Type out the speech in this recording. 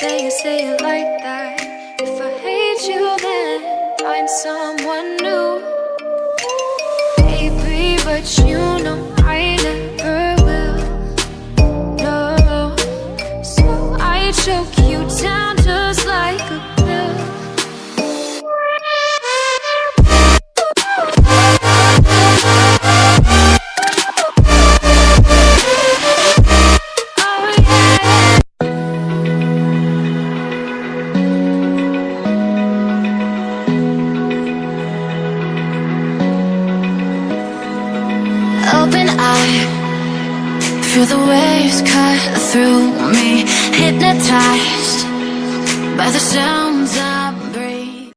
say it like that. If I hate you, then find someone new. Baby, but you know I never will. No, so I choke you down just like a pill. Open eye, feel the waves cut through me, hypnotized by the sounds of